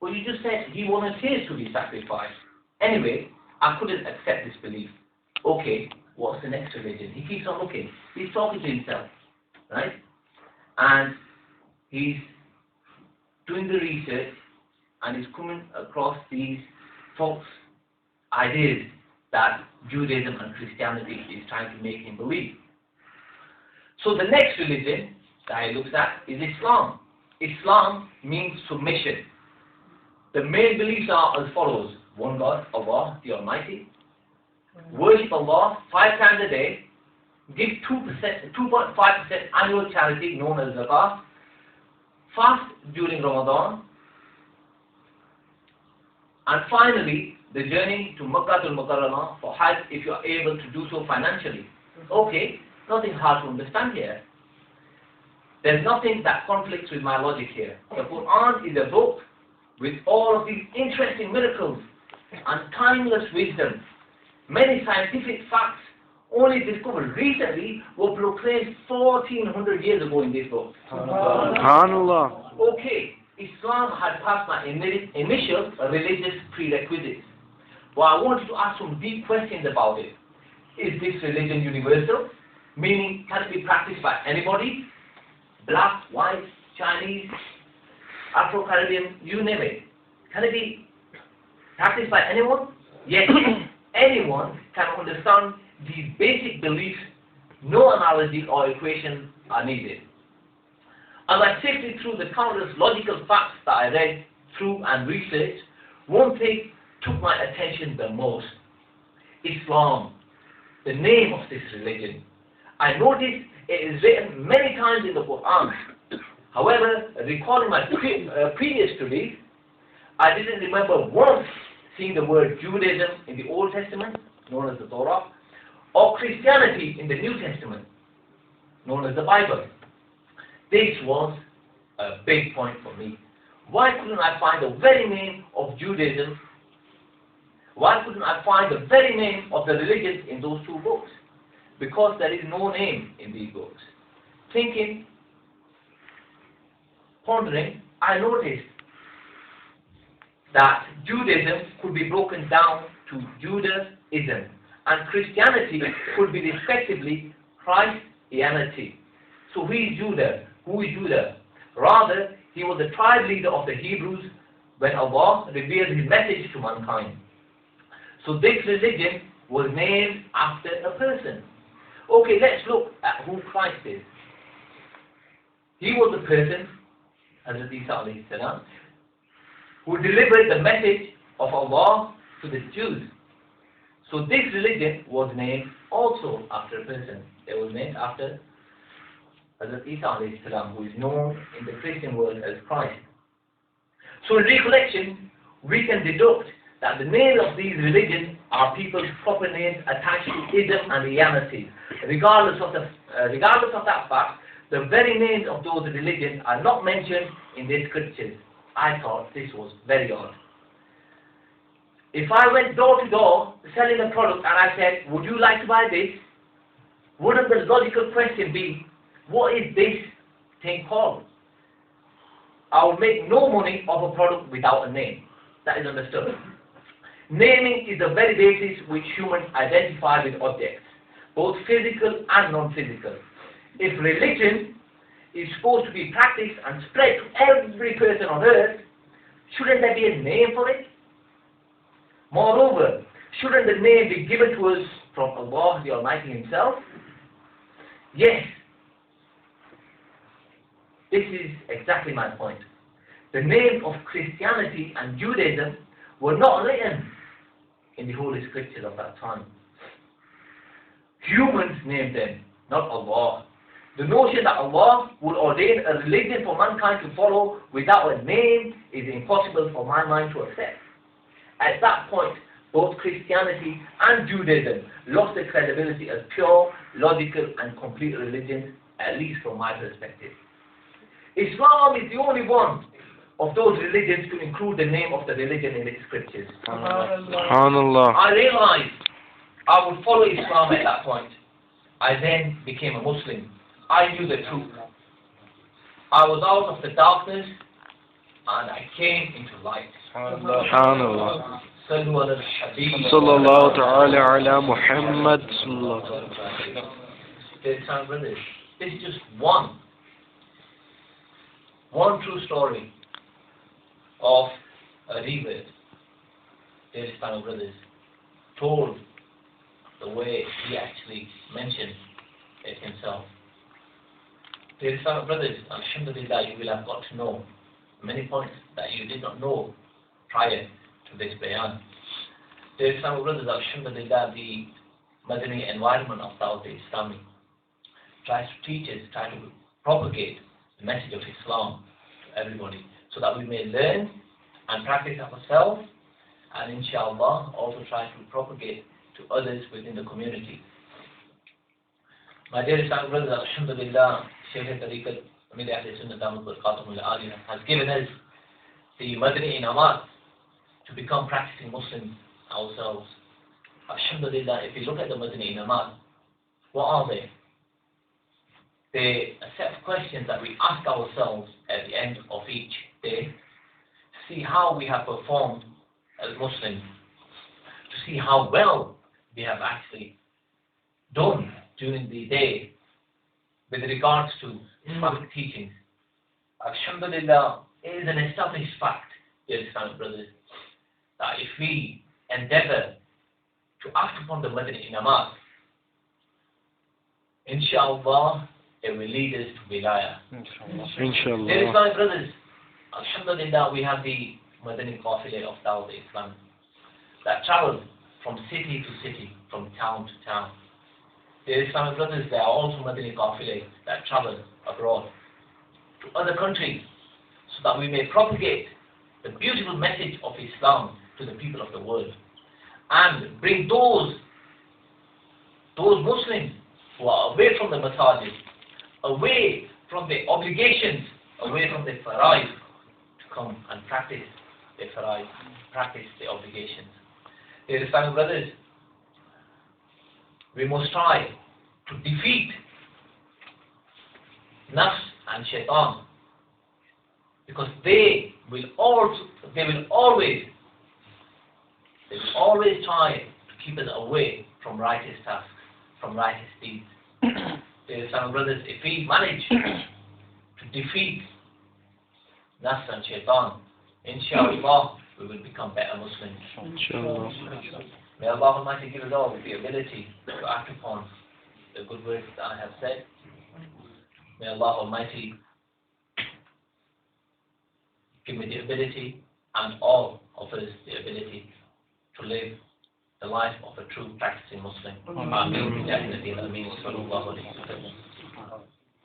But you just said he volunteers to be sacrificed. Anyway, I couldn't accept this belief. Okay, what's the next religion? He keeps on looking. He's talking to himself, right? And he's doing the research, and he's coming across these false ideas that Judaism and Christianity is trying to make him believe. So the next religion that he looks at is Islam. Islam means submission. The main beliefs are as follows: one God, Allah, the Almighty. Worship Allah 5 times a day. Give 2.5% annual charity known as zakat. Fast during Ramadan. And finally, the journey to Makkah al-Mukarramah for Hajj if you are able to do so financially. Okay, nothing hard to understand here. There's nothing that conflicts with my logic here. The Quran is a book with all of these interesting miracles and timeless wisdom. Many scientific facts only discovered recently were proclaimed 1400 years ago in this book. SubhanAllah. Okay, Islam had passed my initial religious prerequisites. But I wanted to ask some deep questions about it. Is this religion universal? Meaning, can it be practiced by anybody? Black, white, Chinese, Afro-Caribbean, you name it. Can it be practiced by anyone? Yes, anyone can understand these basic beliefs. No analogy or equation are needed. As I sifted through the countless logical facts that I read through and researched, one thing took my attention the most. Islam, the name of this religion. I noticed it is written many times in the Quran. However, recalling my previous studies, I didn't remember once seeing the word Judaism in the Old Testament, known as the Torah, or Christianity in the New Testament, known as the Bible. This was a big point for me. Why couldn't I find the very name of Judaism? Why couldn't I find the very name of the religions in those two books? Because there is no name in these books. Thinking, pondering, I noticed that Judaism could be broken down to Judaism, and Christianity could be respectively Christianity. So who is Judah? Who is Judah? Rather, he was the tribe leader of the Hebrews when Allah revealed his message to mankind. So this religion was named after a person. Okay, let's look at who Christ is. He was the person, Hazrat Isa alayhi salam, who delivered the message of Allah to the Jews. So this religion was named also after a person. It was named after Hazrat Isa alayhi salam, who is known in the Christian world as Christ. So in recollection, we can deduct that the names of these religions are people's proper names attached to Islam and reality. Regardless of that fact, the very names of those religions are not mentioned in their scriptures. I thought this was very odd. If I went door to door selling a product and I said, would you like to buy this? Wouldn't the logical question be, what is this thing called? I would make no money off a product without a name. That is understood. Naming is the very basis which humans identify with objects, both physical and non-physical. If religion is supposed to be practiced and spread to every person on earth, shouldn't there be a name for it? Moreover, shouldn't the name be given to us from Allah the Almighty Himself? Yes. This is exactly my point. The names of Christianity and Judaism were not written in the Holy Scriptures of that time. Humans named them, not Allah. The notion that Allah would ordain a religion for mankind to follow without a name is impossible for my mind to accept. At that point, both Christianity and Judaism lost their credibility as pure, logical and complete religions, at least from my perspective. Islam is the only one of those religions to include the name of the religion in its scriptures. SubhanAllah. I realized I would follow Islam at that point. I then became a Muslim. I knew the truth. I was out of the darkness and I came into light. Subhanallah. Sallu ala al-Habib. Sallallahu ta'ala ala Muhammad. Sallallahu. Dear son brothers, this is just one true story of a revert. Dear son brothers, told the way he actually mentioned it himself. Dear son brothers, alhamdulillah, you will have got to know many points that you did not know prior to this bayan. Dear son brothers, alhamdulillah, the Madani environment of dawateislami tries to teach us, try to propagate the message of Islam to everybody, so that we may learn and practice ourselves, and inshallah also try to propagate to others within the community. My dear Islam brothers, alhamdulillah, Shaykh al-Tariqat Amir Ahl Sunnah Damat Barakatum al-Aliyah has given us the Madani inamat to become practicing Muslims ourselves. Alhamdulillah, if you look at the Madani inamat, what are they? They're a set of questions that we ask ourselves at the end of each day to see how we have performed as Muslims, to see how well we have actually done during the day with regards to Islamic teachings. Alhamdulillah, it is an established fact, dear Islamic brothers, that if we endeavor to act upon the Madani inamat, inshallah, it will lead us to wilayah. Inshallah. Dear Islamic brothers, alhamdulillah, we have the Madani Qafile of Dawat Islam that travel from city to city, from town to town. Dear Islamic brothers, there are also Madani Qafile that travel abroad to other countries, so that we may propagate the beautiful message of Islam to the people of the world, and bring those Muslims who are away from the masajid, away from the obligations, away from the faraid, to come and practice the faraid, practice the obligations. Dear Islamic brothers, we must try to defeat nafs and shaitan, because they will always try to keep us away from righteous tasks, from righteous deeds. Dear Islamic brothers, if we manage to defeat nafs and shaitan, inshallah, we will become better Muslims. Inshallah. May Allah Almighty give us all the ability to act upon the good words that I have said. May Allah Almighty give me the ability, and all of us the ability, to live the life of a true practicing Muslim. Ameen.